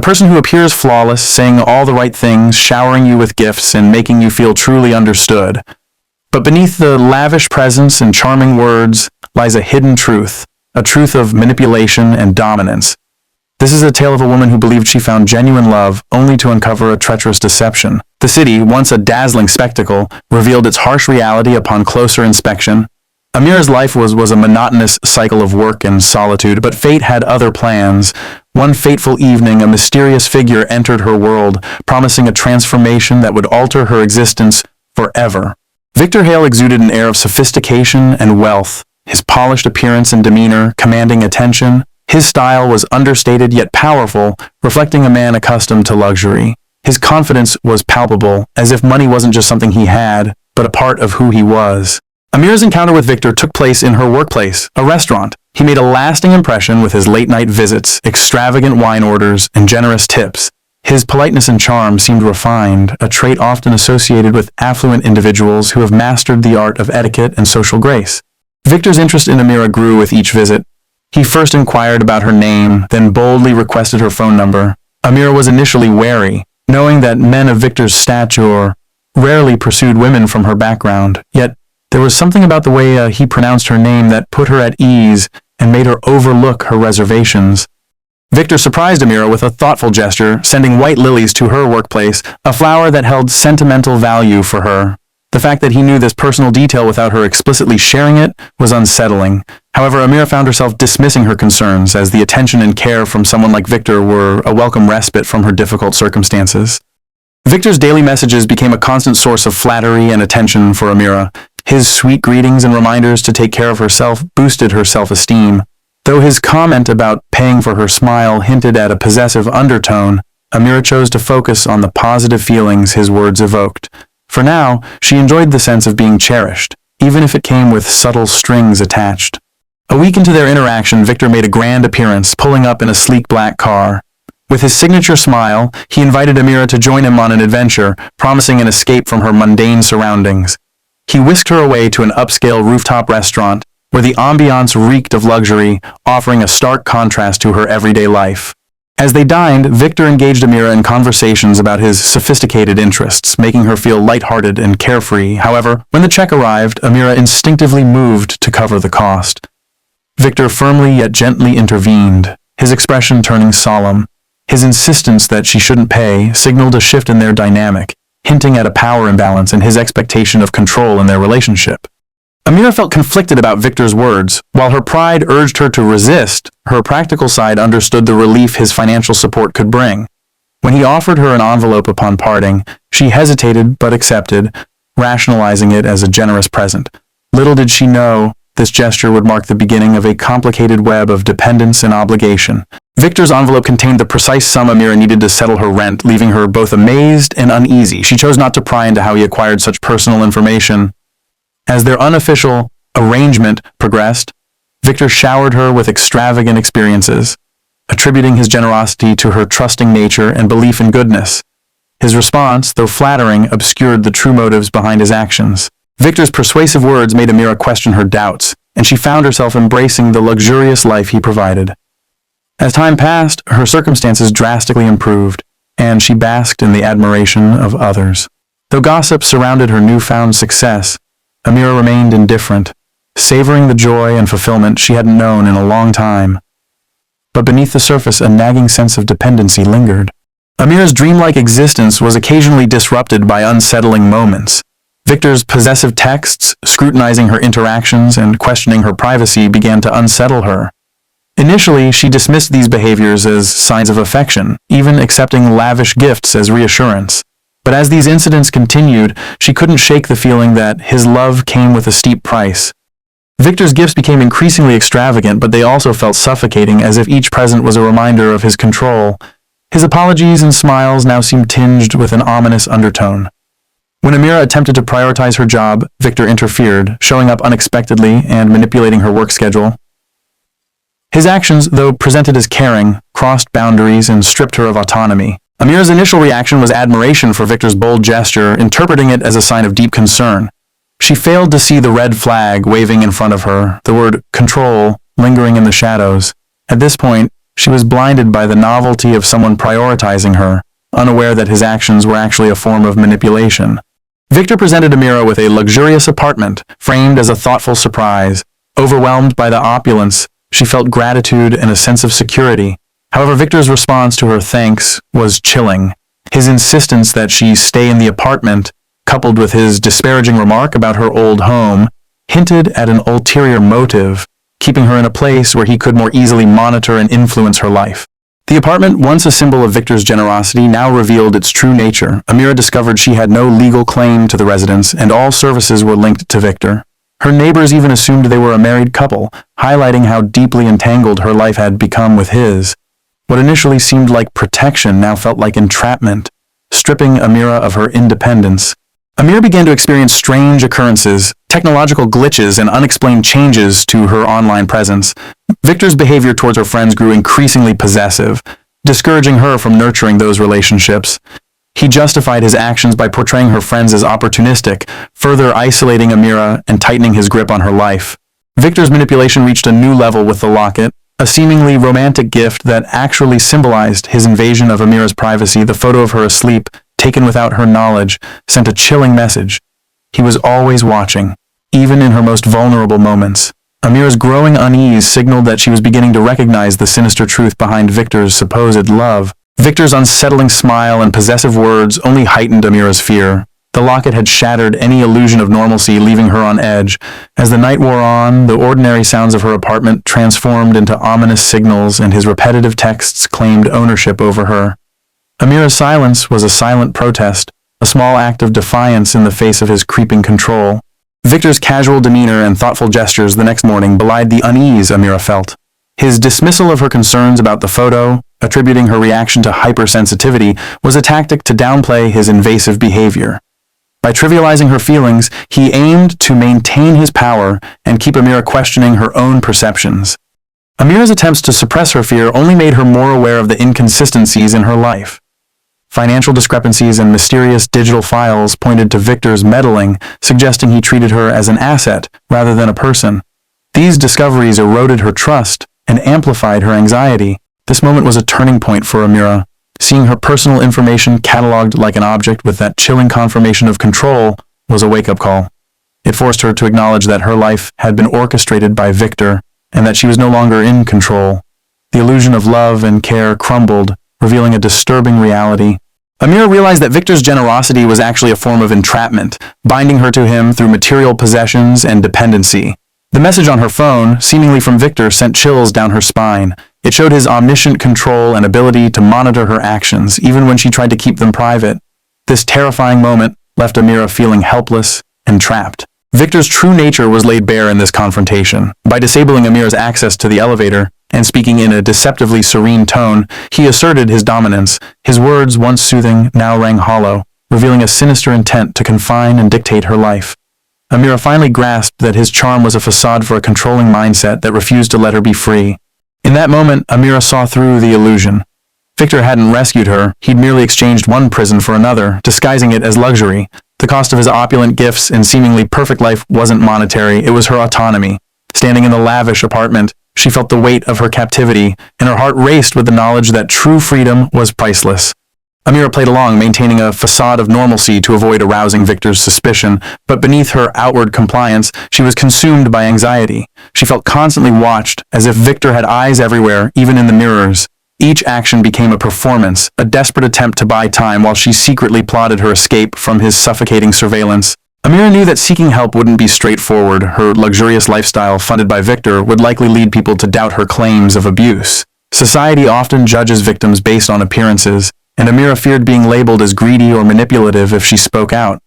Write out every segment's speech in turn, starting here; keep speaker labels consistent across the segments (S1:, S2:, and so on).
S1: A person who appears flawless, saying all the right things, showering you with gifts, and making you feel truly understood. But beneath the lavish presence and charming words lies a hidden truth, a truth of manipulation and dominance. This is a tale of a woman who believed she found genuine love only to uncover a treacherous deception. The city, once a dazzling spectacle, revealed its harsh reality upon closer inspection. Amira's life was a monotonous cycle of work and solitude, but fate had other plans. One fateful evening, a mysterious figure entered her world, promising a transformation that would alter her existence forever. Victor Hale exuded an air of sophistication and wealth, his polished appearance and demeanor commanding attention. His style was understated yet powerful, reflecting a man accustomed to luxury. His confidence was palpable, as if money wasn't just something he had, but a part of who he was. Amira's encounter with Victor took place in her workplace, a restaurant. He made a lasting impression with his late-night visits, extravagant wine orders, and generous tips. His politeness and charm seemed refined, a trait often associated with affluent individuals who have mastered the art of etiquette and social grace. Victor's interest in Amira grew with each visit. He first inquired about her name, then boldly requested her phone number. Amira was initially wary, knowing that men of Victor's stature rarely pursued women from her background. Yet, there was something about the way he pronounced her name that put her at ease and made her overlook her reservations. Victor surprised Amira with a thoughtful gesture, sending white lilies to her workplace, a flower that held sentimental value for her. The fact that he knew this personal detail without her explicitly sharing it was unsettling. However, Amira found herself dismissing her concerns, as the attention and care from someone like Victor were a welcome respite from her difficult circumstances. Victor's daily messages became a constant source of flattery and attention for Amira. His sweet greetings and reminders to take care of herself boosted her self-esteem. Though his comment about paying for her smile hinted at a possessive undertone, Amira chose to focus on the positive feelings his words evoked. For now, she enjoyed the sense of being cherished, even if it came with subtle strings attached. A week into their interaction, Victor made a grand appearance, pulling up in a sleek black car. With his signature smile, he invited Amira to join him on an adventure, promising an escape from her mundane surroundings. He whisked her away to an upscale rooftop restaurant, where the ambiance reeked of luxury, offering a stark contrast to her everyday life. As they dined, Victor engaged Amira in conversations about his sophisticated interests, making her feel lighthearted and carefree. However, when the check arrived, Amira instinctively moved to cover the cost. Victor firmly yet gently intervened, his expression turning solemn. His insistence that she shouldn't pay signaled a shift in their dynamic, hinting at a power imbalance and his expectation of control in their relationship. Amira felt conflicted about Victor's words. While her pride urged her to resist, her practical side understood the relief his financial support could bring. When he offered her an envelope upon parting, she hesitated but accepted, rationalizing it as a generous present. Little did she know this gesture would mark the beginning of a complicated web of dependence and obligation. Victor's envelope contained the precise sum Amira needed to settle her rent, leaving her both amazed and uneasy. She chose not to pry into how he acquired such personal information. As their unofficial arrangement progressed, Victor showered her with extravagant experiences, attributing his generosity to her trusting nature and belief in goodness. His response, though flattering, obscured the true motives behind his actions. Victor's persuasive words made Amira question her doubts, and she found herself embracing the luxurious life he provided. As time passed, her circumstances drastically improved, and she basked in the admiration of others. Though gossip surrounded her newfound success, Amira remained indifferent, savoring the joy and fulfillment she hadn't known in a long time. But beneath the surface, a nagging sense of dependency lingered. Amira's dreamlike existence was occasionally disrupted by unsettling moments. Victor's possessive texts, scrutinizing her interactions and questioning her privacy, began to unsettle her. Initially, she dismissed these behaviors as signs of affection, even accepting lavish gifts as reassurance. But as these incidents continued, she couldn't shake the feeling that his love came with a steep price. Victor's gifts became increasingly extravagant, but they also felt suffocating, as if each present was a reminder of his control. His apologies and smiles now seemed tinged with an ominous undertone. When Amira attempted to prioritize her job, Victor interfered, showing up unexpectedly and manipulating her work schedule. His actions, though presented as caring, crossed boundaries and stripped her of autonomy. Amira's initial reaction was admiration for Victor's bold gesture, interpreting it as a sign of deep concern. She failed to see the red flag waving in front of her, the word control lingering in the shadows. At this point, She was blinded by the novelty of someone prioritizing her, unaware that his actions were actually a form of manipulation. Victor presented Amira with a luxurious apartment, framed as a thoughtful surprise. Overwhelmed by the opulence, she felt gratitude and a sense of security. However, Victor's response to her thanks was chilling. His insistence that she stay in the apartment, coupled with his disparaging remark about her old home, hinted at an ulterior motive, keeping her in a place where he could more easily monitor and influence her life. The apartment, once a symbol of Victor's generosity, now revealed its true nature. Amira discovered she had no legal claim to the residence, and all services were linked to Victor. Her neighbors even assumed they were a married couple, highlighting how deeply entangled her life had become with his. What initially seemed like protection now felt like entrapment, stripping Amira of her independence. Amira began to experience strange occurrences, technological glitches, and unexplained changes to her online presence. Victor's behavior towards her friends grew increasingly possessive, discouraging her from nurturing those relationships. He justified his actions by portraying her friends as opportunistic, further isolating Amira and tightening his grip on her life. Victor's manipulation reached a new level with the locket, a seemingly romantic gift that actually symbolized his invasion of Amira's privacy. The photo of her asleep, taken without her knowledge, sent a chilling message. He was always watching, even in her most vulnerable moments. Amira's growing unease signaled that she was beginning to recognize the sinister truth behind Victor's supposed love. Victor's unsettling smile and possessive words only heightened Amira's fear. The locket had shattered any illusion of normalcy, leaving her on edge. As the night wore on, the ordinary sounds of her apartment transformed into ominous signals, and his repetitive texts claimed ownership over her. Amira's silence was a silent protest, a small act of defiance in the face of his creeping control. Victor's casual demeanor and thoughtful gestures the next morning belied the unease Amira felt. His dismissal of her concerns about the photo, attributing her reaction to hypersensitivity, was a tactic to downplay his invasive behavior. By trivializing her feelings, he aimed to maintain his power and keep Amira questioning her own perceptions. Amira's attempts to suppress her fear only made her more aware of the inconsistencies in her life. Financial discrepancies and mysterious digital files pointed to Victor's meddling, suggesting he treated her as an asset rather than a person. These discoveries eroded her trust and amplified her anxiety. This moment was a turning point for Amira. Seeing her personal information cataloged like an object with that chilling confirmation of control was a wake-up call. It forced her to acknowledge that her life had been orchestrated by Victor and that she was no longer in control. The illusion of love and care crumbled, revealing a disturbing reality. Amira realized that Victor's generosity was actually a form of entrapment, binding her to him through material possessions and dependency. The message on her phone, seemingly from Victor, sent chills down her spine. It showed his omniscient control and ability to monitor her actions, even when she tried to keep them private. This terrifying moment left Amira feeling helpless and trapped. Victor's true nature was laid bare in this confrontation. By disabling Amira's access to the elevator and speaking in a deceptively serene tone, he asserted his dominance. His words, once soothing, now rang hollow, revealing a sinister intent to confine and dictate her life. Amira finally grasped that his charm was a facade for a controlling mindset that refused to let her be free. In that moment, Amira saw through the illusion. Victor hadn't rescued her, he'd merely exchanged one prison for another, disguising it as luxury. The cost of his opulent gifts and seemingly perfect life wasn't monetary, it was her autonomy. Standing in the lavish apartment, she felt the weight of her captivity, and her heart raced with the knowledge that true freedom was priceless. Amira played along, maintaining a facade of normalcy to avoid arousing Victor's suspicion, but beneath her outward compliance, she was consumed by anxiety. She felt constantly watched, as if Victor had eyes everywhere, even in the mirrors. Each action became a performance, a desperate attempt to buy time while she secretly plotted her escape from his suffocating surveillance. Amira knew that seeking help wouldn't be straightforward. Her luxurious lifestyle, funded by Victor, would likely lead people to doubt her claims of abuse. Society often judges victims based on appearances, and Amira feared being labeled as greedy or manipulative if she spoke out.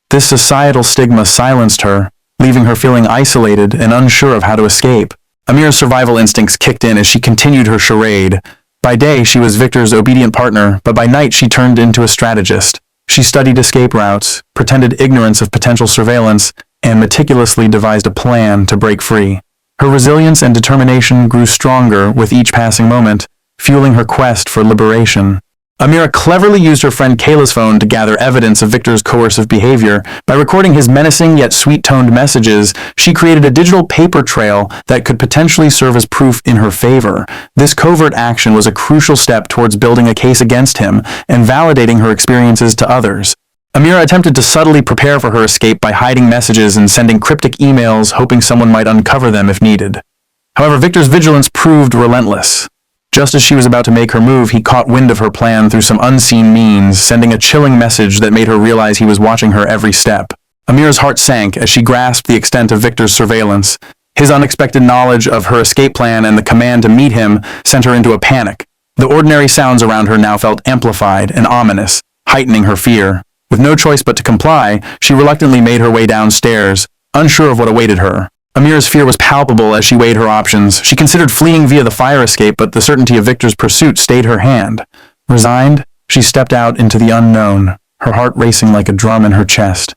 S1: This societal stigma silenced her, leaving her feeling isolated and unsure of how to escape. Amira's survival instincts kicked in as she continued her charade. By day, she was Victor's obedient partner, but by night she turned into a strategist. She studied escape routes, pretended ignorance of potential surveillance, and meticulously devised a plan to break free. Her resilience and determination grew stronger with each passing moment, fueling her quest for liberation. Amira cleverly used her friend Kayla's phone to gather evidence of Victor's coercive behavior. By recording his menacing yet sweet-toned messages, she created a digital paper trail that could potentially serve as proof in her favor. This covert action was a crucial step towards building a case against him and validating her experiences to others. Amira attempted to subtly prepare for her escape by hiding messages and sending cryptic emails, hoping someone might uncover them if needed. However, Victor's vigilance proved relentless. Just as she was about to make her move, he caught wind of her plan through some unseen means, sending a chilling message that made her realize he was watching her every step. Amira's heart sank as she grasped the extent of Victor's surveillance. His unexpected knowledge of her escape plan and the command to meet him sent her into a panic. The ordinary sounds around her now felt amplified and ominous, heightening her fear. With no choice but to comply, she reluctantly made her way downstairs, unsure of what awaited her. Amira's fear was palpable as she weighed her options. She considered fleeing via the fire escape, but the certainty of Victor's pursuit stayed her hand. Resigned, she stepped out into the unknown, her heart racing like a drum in her chest.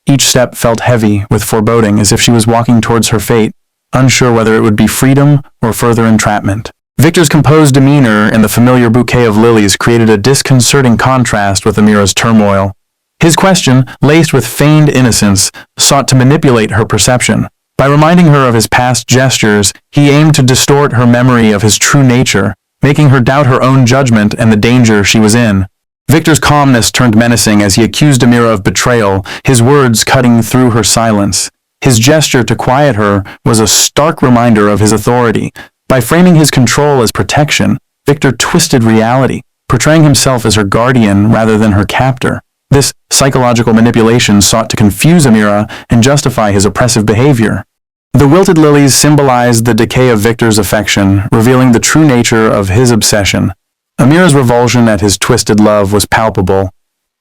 S1: Each step felt heavy with foreboding, as if she was walking towards her fate, unsure whether it would be freedom or further entrapment. Victor's composed demeanor and the familiar bouquet of lilies created a disconcerting contrast with Amira's turmoil. His question, laced with feigned innocence, sought to manipulate her perception. By reminding her of his past gestures, he aimed to distort her memory of his true nature, making her doubt her own judgment and the danger she was in. Victor's calmness turned menacing as he accused Amira of betrayal, his words cutting through her silence. His gesture to quiet her was a stark reminder of his authority. By framing his control as protection, Victor twisted reality, portraying himself as her guardian rather than her captor. This psychological manipulation sought to confuse Amira and justify his oppressive behavior. The wilted lilies symbolized the decay of Victor's affection, revealing the true nature of his obsession. Amira's revulsion at his twisted love was palpable,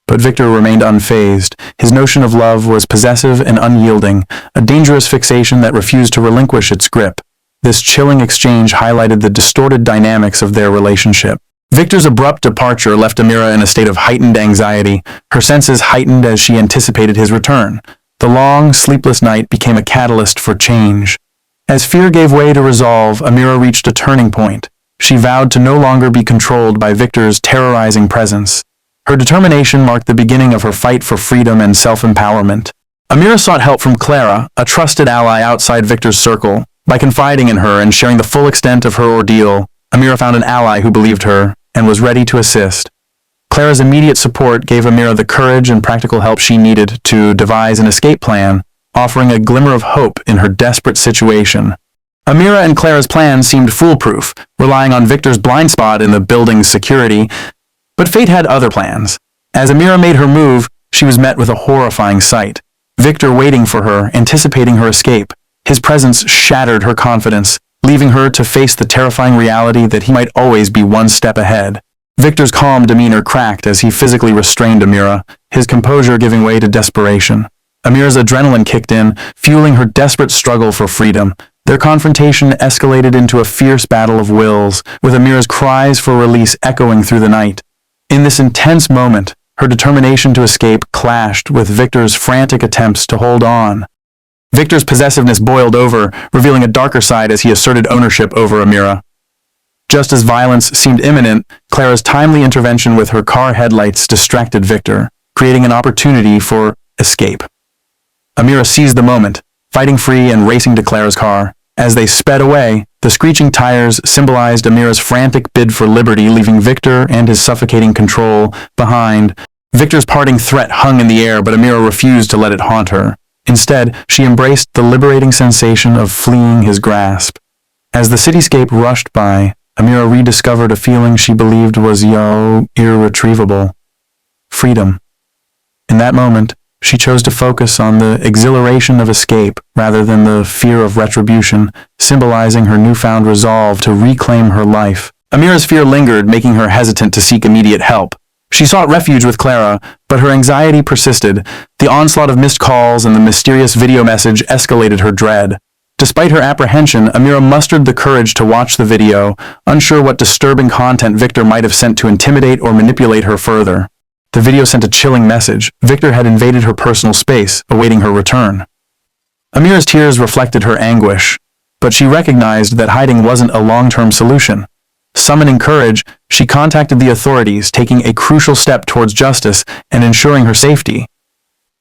S1: but Victor remained unfazed. His notion of love was possessive and unyielding, a dangerous fixation that refused to relinquish its grip. This chilling exchange highlighted the distorted dynamics of their relationship. Victor's abrupt departure left Amira in a state of heightened anxiety, her senses heightened as she anticipated his return. The long, sleepless night became a catalyst for change. As fear gave way to resolve, Amira reached a turning point. She vowed to no longer be controlled by Victor's terrorizing presence. Her determination marked the beginning of her fight for freedom and self-empowerment. Amira sought help from Clara, a trusted ally outside Victor's circle. By confiding in her and sharing the full extent of her ordeal, Amira found an ally who believed her and was ready to assist. Clara's immediate support gave Amira the courage and practical help she needed to devise an escape plan, offering a glimmer of hope in her desperate situation. Amira and Clara's plan seemed foolproof, relying on Victor's blind spot in the building's security, but fate had other plans. As Amira made her move, she was met with a horrifying sight. Victor waiting for her, anticipating her escape. His presence shattered her confidence, leaving her to face the terrifying reality that he might always be one step ahead. Victor's calm demeanor cracked as he physically restrained Amira, his composure giving way to desperation. Amira's adrenaline kicked in, fueling her desperate struggle for freedom. Their confrontation escalated into a fierce battle of wills, with Amira's cries for release echoing through the night. In this intense moment, her determination to escape clashed with Victor's frantic attempts to hold on. Victor's possessiveness boiled over, revealing a darker side as he asserted ownership over Amira. Just as violence seemed imminent, Clara's timely intervention with her car headlights distracted Victor, creating an opportunity for escape. Amira seized the moment, fighting free and racing to Clara's car. As they sped away, the screeching tires symbolized Amira's frantic bid for liberty, leaving Victor and his suffocating control behind. Victor's parting threat hung in the air, but Amira refused to let it haunt her. Instead, she embraced the liberating sensation of fleeing his grasp. As the cityscape rushed by, Amira rediscovered a feeling she believed was irretrievable. Freedom. In that moment, she chose to focus on the exhilaration of escape rather than the fear of retribution, symbolizing her newfound resolve to reclaim her life. Amira's fear lingered, making her hesitant to seek immediate help. She sought refuge with Clara, but her anxiety persisted. The onslaught of missed calls and the mysterious video message escalated her dread. Despite her apprehension, Amira mustered the courage to watch the video, unsure what disturbing content Victor might have sent to intimidate or manipulate her further. The video sent a chilling message. Victor had invaded her personal space, awaiting her return. Amira's tears reflected her anguish, but she recognized that hiding wasn't a long-term solution. Summoning courage, she contacted the authorities, taking a crucial step towards justice and ensuring her safety.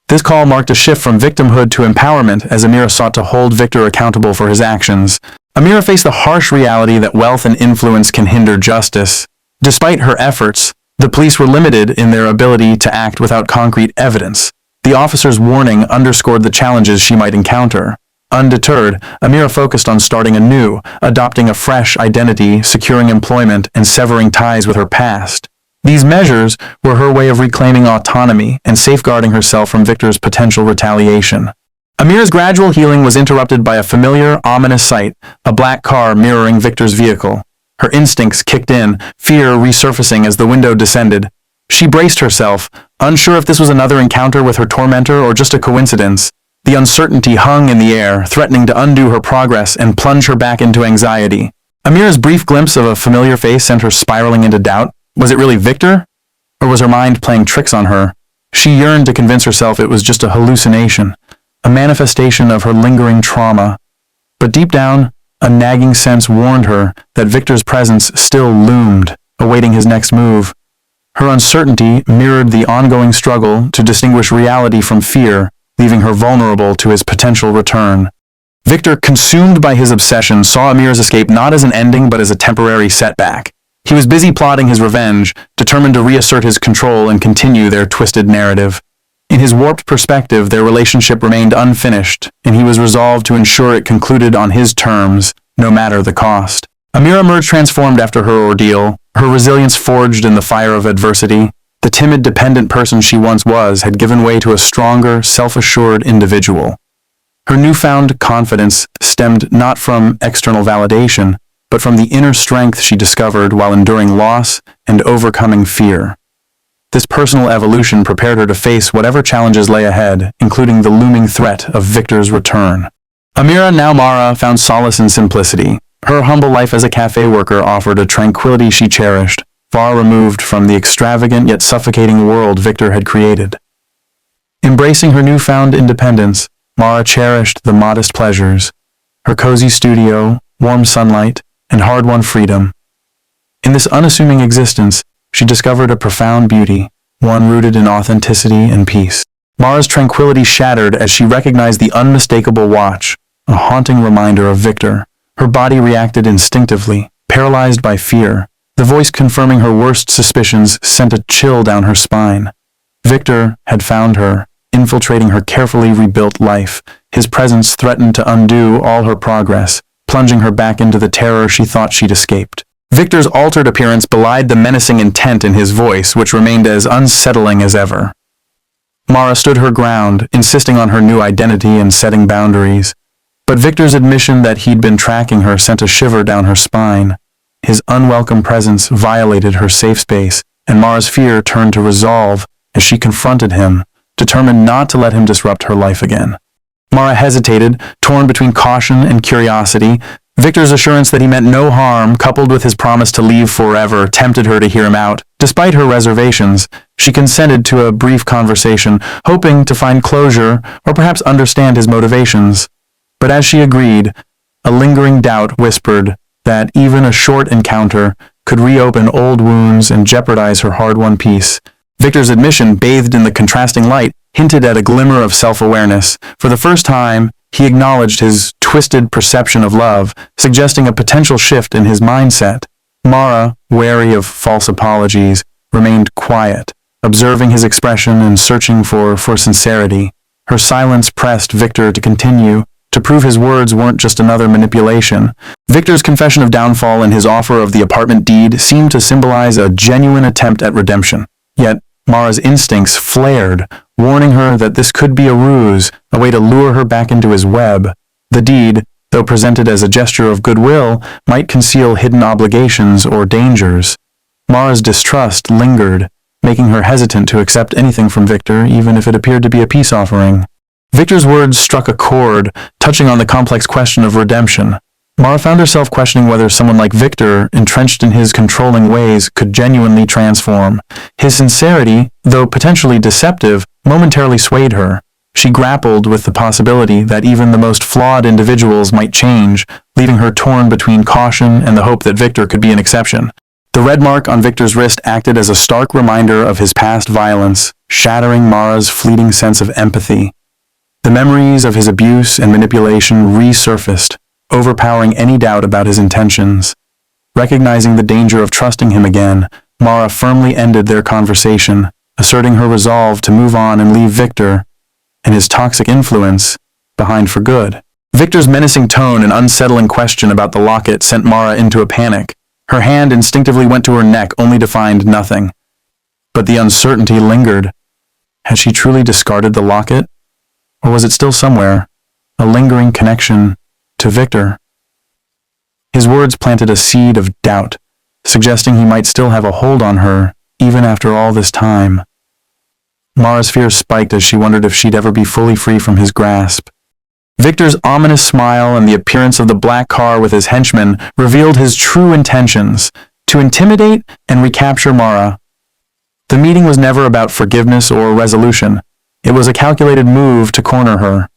S1: This call marked a shift from victimhood to empowerment as Amira sought to hold Victor accountable for his actions. Amira faced the harsh reality that wealth and influence can hinder justice. Despite her efforts, the police were limited in their ability to act without concrete evidence. The officer's warning underscored the challenges she might encounter. Undeterred, Amira focused on starting anew, adopting a fresh identity, securing employment, and severing ties with her past. These measures were her way of reclaiming autonomy and safeguarding herself from Victor's potential retaliation. Amira's gradual healing was interrupted by a familiar, ominous sight, a black car mirroring Victor's vehicle. Her instincts kicked in, fear resurfacing as the window descended. She braced herself, unsure if this was another encounter with her tormentor or just a coincidence. The uncertainty hung in the air, threatening to undo her progress and plunge her back into anxiety. Amira's brief glimpse of a familiar face sent her spiraling into doubt. Was it really Victor? Or was her mind playing tricks on her? She yearned to convince herself it was just a hallucination, a manifestation of her lingering trauma. But deep down, a nagging sense warned her that Victor's presence still loomed, awaiting his next move. Her uncertainty mirrored the ongoing struggle to distinguish reality from fear, leaving her vulnerable to his potential return. Victor, consumed by his obsession, saw Amira's escape not as an ending but as a temporary setback. He was busy plotting his revenge, determined to reassert his control and continue their twisted narrative. In his warped perspective, their relationship remained unfinished, and he was resolved to ensure it concluded on his terms, no matter the cost. Amira emerged transformed after her ordeal, her resilience forged in the fire of adversity. The timid, dependent person she once was had given way to a stronger, self-assured individual. Her newfound confidence stemmed not from external validation, but from the inner strength she discovered while enduring loss and overcoming fear. This personal evolution prepared her to face whatever challenges lay ahead, including the looming threat of Victor's return. Amira, now Mara, found solace in simplicity. Her humble life as a cafe worker offered a tranquility she cherished, far removed from the extravagant yet suffocating world Victor had created. Embracing her newfound independence, Mara cherished the modest pleasures, her cozy studio, warm sunlight, and hard-won freedom. In this unassuming existence, she discovered a profound beauty, one rooted in authenticity and peace. Mara's tranquility shattered as she recognized the unmistakable watch, a haunting reminder of Victor. Her body reacted instinctively, paralyzed by fear. The voice confirming her worst suspicions sent a chill down her spine. Victor had found her, infiltrating her carefully rebuilt life. His presence threatened to undo all her progress, plunging her back into the terror she thought she'd escaped. Victor's altered appearance belied the menacing intent in his voice, which remained as unsettling as ever. Mara stood her ground, insisting on her new identity and setting boundaries. But Victor's admission that he'd been tracking her sent a shiver down her spine. His unwelcome presence violated her safe space, and Mara's fear turned to resolve as she confronted him, determined not to let him disrupt her life again. Mara hesitated, torn between caution and curiosity. Victor's assurance that he meant no harm, coupled with his promise to leave forever, tempted her to hear him out. Despite her reservations, she consented to a brief conversation, hoping to find closure or perhaps understand his motivations. But as she agreed, a lingering doubt whispered that even a short encounter could reopen old wounds and jeopardize her hard-won peace. Victor's admission, bathed in the contrasting light, hinted at a glimmer of self-awareness. For the first time, he acknowledged his twisted perception of love, suggesting a potential shift in his mindset. Mara, wary of false apologies, remained quiet, observing his expression and searching for sincerity. Her silence pressed Victor to continue, to prove his words weren't just another manipulation. Victor's confession of downfall and his offer of the apartment deed seemed to symbolize a genuine attempt at redemption. Yet, Mara's instincts flared, warning her that this could be a ruse, a way to lure her back into his web. The deed, though presented as a gesture of goodwill, might conceal hidden obligations or dangers. Mara's distrust lingered, making her hesitant to accept anything from Victor, even if it appeared to be a peace offering. Victor's words struck a chord, touching on the complex question of redemption. Mara found herself questioning whether someone like Victor, entrenched in his controlling ways, could genuinely transform. His sincerity, though potentially deceptive, momentarily swayed her. She grappled with the possibility that even the most flawed individuals might change, leaving her torn between caution and the hope that Victor could be an exception. The red mark on Victor's wrist acted as a stark reminder of his past violence, shattering Mara's fleeting sense of empathy. The memories of his abuse and manipulation resurfaced, overpowering any doubt about his intentions. Recognizing the danger of trusting him again, Mara firmly ended their conversation, asserting her resolve to move on and leave Victor and his toxic influence behind for good. Victor's menacing tone and unsettling question about the locket sent Mara into a panic. Her hand instinctively went to her neck only to find nothing. But the uncertainty lingered. Had she truly discarded the locket? Or was it still somewhere, a lingering connection to Victor? His words planted a seed of doubt, suggesting he might still have a hold on her even after all this time. Mara's fears spiked as she wondered if she'd ever be fully free from his grasp. Victor's ominous smile and the appearance of the black car with his henchmen revealed his true intentions: to intimidate and recapture Mara. The meeting was never about forgiveness or resolution. It was a calculated move to corner her.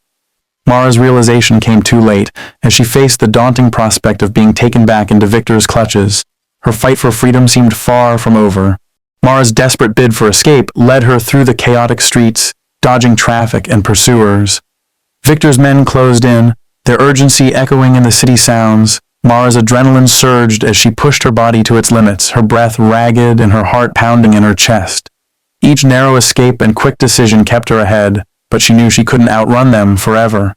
S1: Mara's realization came too late, as she faced the daunting prospect of being taken back into Victor's clutches. Her fight for freedom seemed far from over. Mara's desperate bid for escape led her through the chaotic streets, dodging traffic and pursuers. Victor's men closed in, their urgency echoing in the city sounds. Mara's adrenaline surged as she pushed her body to its limits, her breath ragged and her heart pounding in her chest. Each narrow escape and quick decision kept her ahead, but she knew she couldn't outrun them forever.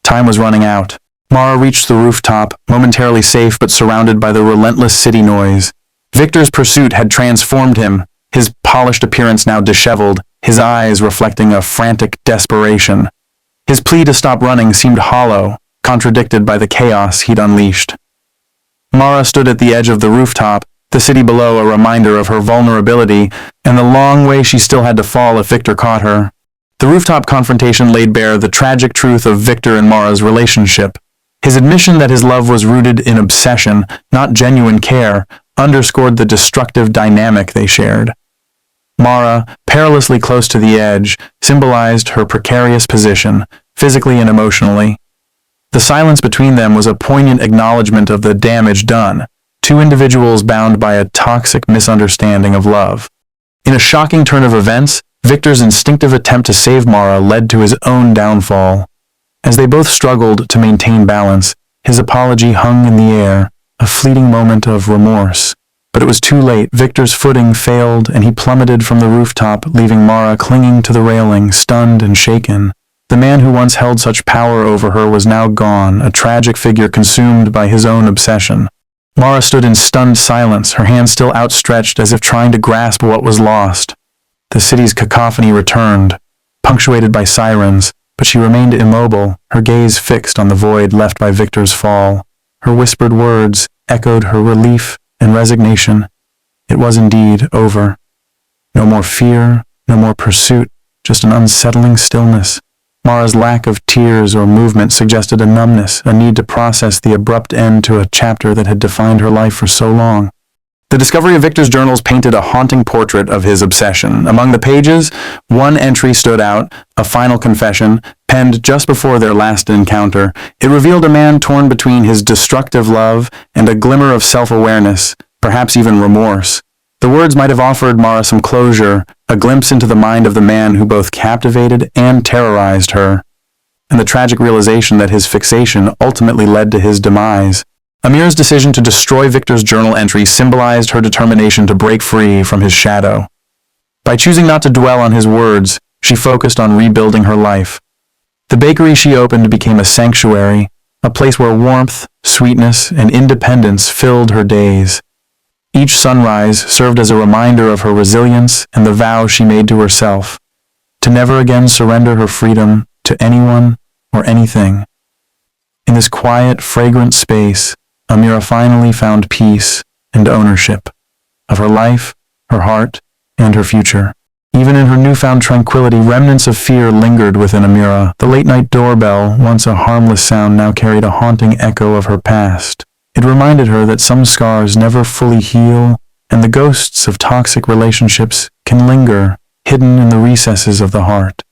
S1: Time was running out. Mara reached the rooftop, momentarily safe but surrounded by the relentless city noise. Victor's pursuit had transformed him, his polished appearance now disheveled, his eyes reflecting a frantic desperation. His plea to stop running seemed hollow, contradicted by the chaos he'd unleashed. Mara stood at the edge of the rooftop, the city below a reminder of her vulnerability and the long way she still had to fall if Victor caught her. The rooftop confrontation laid bare the tragic truth of Victor and Mara's relationship. His admission that his love was rooted in obsession, not genuine care, underscored the destructive dynamic they shared. Mara, perilously close to the edge, symbolized her precarious position, physically and emotionally. The silence between them was a poignant acknowledgement of the damage done, two individuals bound by a toxic misunderstanding of love. In a shocking turn of events, Victor's instinctive attempt to save Mara led to his own downfall. As they both struggled to maintain balance, his apology hung in the air, a fleeting moment of remorse. But it was too late. Victor's footing failed and he plummeted from the rooftop, leaving Mara clinging to the railing, stunned and shaken. The man who once held such power over her was now gone, a tragic figure consumed by his own obsession. Mara stood in stunned silence, her hands still outstretched as if trying to grasp what was lost. The city's cacophony returned, punctuated by sirens, but she remained immobile, her gaze fixed on the void left by Victor's fall. Her whispered words echoed her relief and resignation. It was indeed over. No more fear, no more pursuit, just an unsettling stillness. Mara's lack of tears or movement suggested a numbness, a need to process the abrupt end to a chapter that had defined her life for so long. The discovery of Victor's journals painted a haunting portrait of his obsession. Among the pages, one entry stood out, a final confession, penned just before their last encounter. It revealed a man torn between his destructive love and a glimmer of self-awareness, perhaps even remorse. The words might have offered Mara some closure, a glimpse into the mind of the man who both captivated and terrorized her, and the tragic realization that his fixation ultimately led to his demise. Amira's decision to destroy Victor's journal entry symbolized her determination to break free from his shadow. By choosing not to dwell on his words, she focused on rebuilding her life. The bakery she opened became a sanctuary, a place where warmth, sweetness, and independence filled her days. Each sunrise served as a reminder of her resilience and the vow she made to herself, to never again surrender her freedom to anyone or anything. In this quiet, fragrant space, Amira finally found peace and ownership of her life, her heart, and her future. Even in her newfound tranquility, remnants of fear lingered within Amira. The late-night doorbell, once a harmless sound, now carried a haunting echo of her past. It reminded her that some scars never fully heal, and the ghosts of toxic relationships can linger, hidden in the recesses of the heart.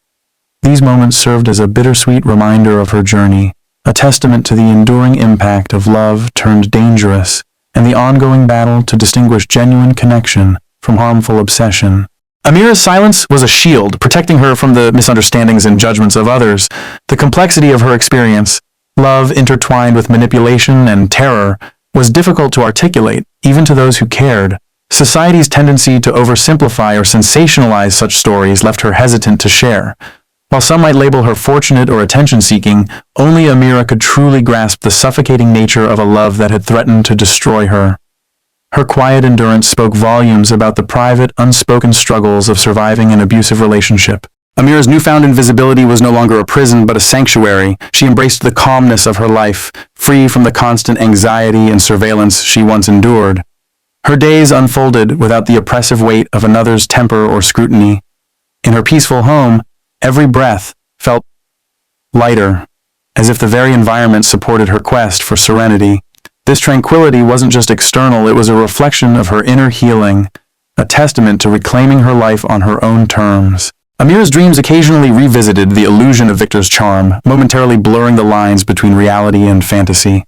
S1: These moments served as a bittersweet reminder of her journey, a testament to the enduring impact of love turned dangerous and the ongoing battle to distinguish genuine connection from harmful obsession. Amira's silence was a shield, protecting her from the misunderstandings and judgments of others. The complexity of her experience, love intertwined with manipulation and terror, was difficult to articulate, even to those who cared. Society's tendency to oversimplify or sensationalize such stories left her hesitant to share. While some might label her fortunate or attention-seeking, only Amira could truly grasp the suffocating nature of a love that had threatened to destroy her. Her quiet endurance spoke volumes about the private, unspoken struggles of surviving an abusive relationship. Amira's newfound invisibility was no longer a prison but a sanctuary. She embraced the calmness of her life, free from the constant anxiety and surveillance she once endured. Her days unfolded without the oppressive weight of another's temper or scrutiny. In her peaceful home, every breath felt lighter, as if the very environment supported her quest for serenity. This tranquility wasn't just external, it was a reflection of her inner healing, a testament to reclaiming her life on her own terms. Amira's dreams occasionally revisited the illusion of Victor's charm, momentarily blurring the lines between reality and fantasy.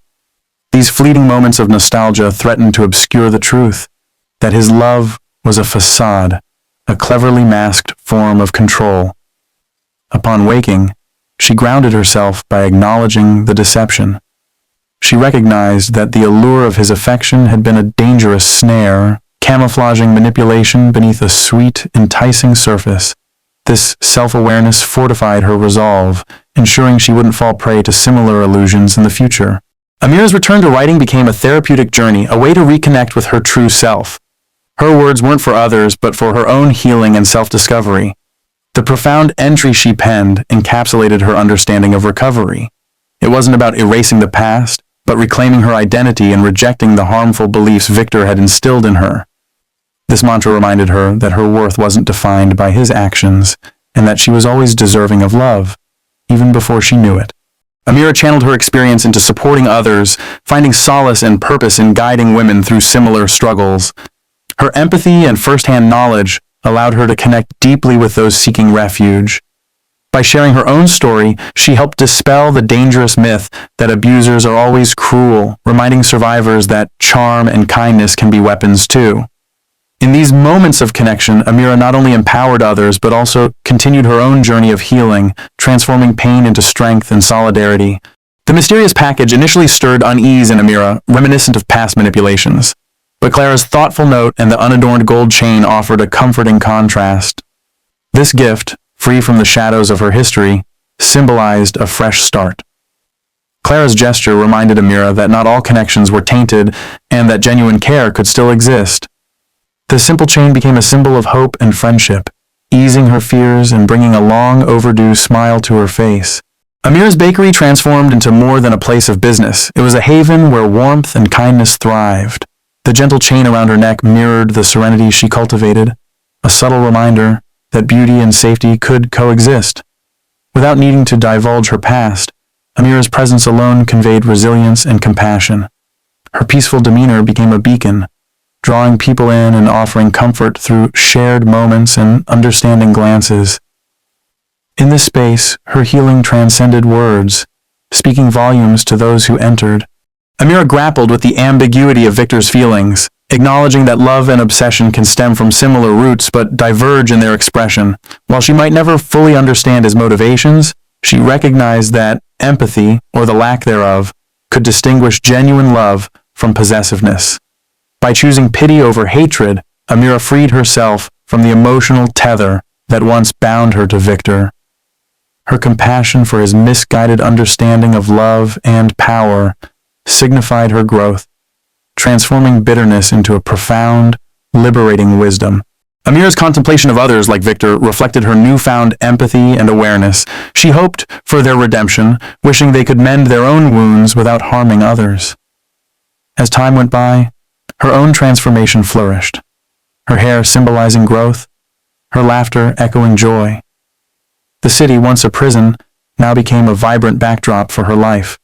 S1: These fleeting moments of nostalgia threatened to obscure the truth, that his love was a facade, a cleverly masked form of control. Upon waking, she grounded herself by acknowledging the deception. She recognized that the allure of his affection had been a dangerous snare, camouflaging manipulation beneath a sweet, enticing surface. This self-awareness fortified her resolve, ensuring she wouldn't fall prey to similar illusions in the future. Amira's return to writing became a therapeutic journey, a way to reconnect with her true self. Her words weren't for others, but for her own healing and self-discovery. The profound entry she penned encapsulated her understanding of recovery. It wasn't about erasing the past, but reclaiming her identity and rejecting the harmful beliefs Victor had instilled in her. This mantra reminded her that her worth wasn't defined by his actions, and that she was always deserving of love, even before she knew it. Amira channeled her experience into supporting others, finding solace and purpose in guiding women through similar struggles. Her empathy and first-hand knowledge allowed her to connect deeply with those seeking refuge. By sharing her own story, she helped dispel the dangerous myth that abusers are always cruel, reminding survivors that charm and kindness can be weapons too. In these moments of connection, Amira not only empowered others, but also continued her own journey of healing, transforming pain into strength and solidarity. The mysterious package initially stirred unease in Amira, reminiscent of past manipulations. But Clara's thoughtful note and the unadorned gold chain offered a comforting contrast. This gift, free from the shadows of her history, symbolized a fresh start. Clara's gesture reminded Amira that not all connections were tainted and that genuine care could still exist. The simple chain became a symbol of hope and friendship, easing her fears and bringing a long-overdue smile to her face. Amira's bakery transformed into more than a place of business. It was a haven where warmth and kindness thrived. The gentle chain around her neck mirrored the serenity she cultivated, a subtle reminder that beauty and safety could coexist. Without needing to divulge her past, Amira's presence alone conveyed resilience and compassion. Her peaceful demeanor became a beacon, drawing people in and offering comfort through shared moments and understanding glances. In this space, her healing transcended words, speaking volumes to those who entered. Amira grappled with the ambiguity of Victor's feelings, acknowledging that love and obsession can stem from similar roots but diverge in their expression. While she might never fully understand his motivations, she recognized that empathy, or the lack thereof, could distinguish genuine love from possessiveness. By choosing pity over hatred, Amira freed herself from the emotional tether that once bound her to Victor. Her compassion for his misguided understanding of love and power signified her growth, transforming bitterness into a profound, liberating wisdom. Amira's contemplation of others like Victor reflected her newfound empathy and awareness. She hoped for their redemption, wishing they could mend their own wounds without harming others. As time went by, her own transformation flourished, her hair symbolizing growth, her laughter echoing joy. The city, once a prison, now became a vibrant backdrop for her life.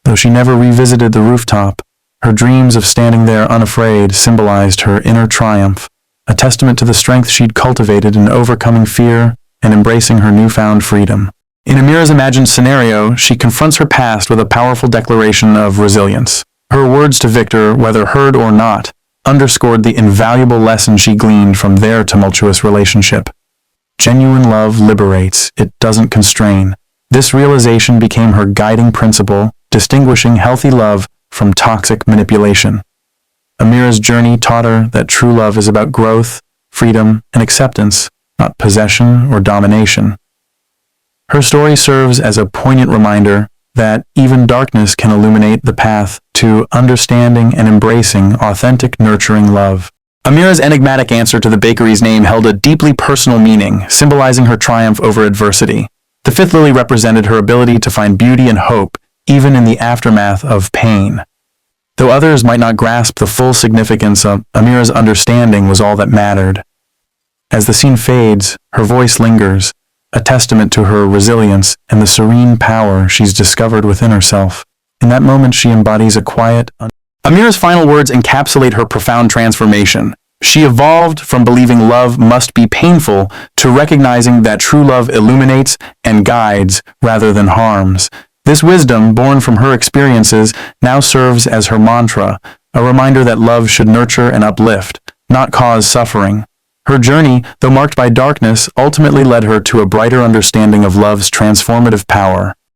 S1: Though she never revisited the rooftop, her dreams of standing there unafraid symbolized her inner triumph, a testament to the strength she'd cultivated in overcoming fear and embracing her newfound freedom. In Amira's imagined scenario, she confronts her past with a powerful declaration of resilience. Her words to Victor, whether heard or not, underscored the invaluable lesson she gleaned from their tumultuous relationship. Genuine love liberates, it doesn't constrain. This realization became her guiding principle, distinguishing healthy love from toxic manipulation. Amira's journey taught her that true love is about growth, freedom, and acceptance, not possession or domination. Her story serves as a poignant reminder that even darkness can illuminate the path to understanding and embracing authentic, nurturing love. Amira's enigmatic answer to the bakery's name held a deeply personal meaning, symbolizing her triumph over adversity. The fifth lily represented her ability to find beauty and hope, even in the aftermath of pain. Though others might not grasp the full significance of Amira's understanding was all that mattered. As the scene fades, her voice lingers, a testament to her resilience and the serene power she's discovered within herself. In that moment, she embodies a quiet. Amira's final words encapsulate her profound transformation. She evolved from believing love must be painful to recognizing that true love illuminates and guides rather than harms. This wisdom, born from her experiences, now serves as her mantra, a reminder that love should nurture and uplift, not cause suffering. Her journey, though marked by darkness, ultimately led her to a brighter understanding of love's transformative power.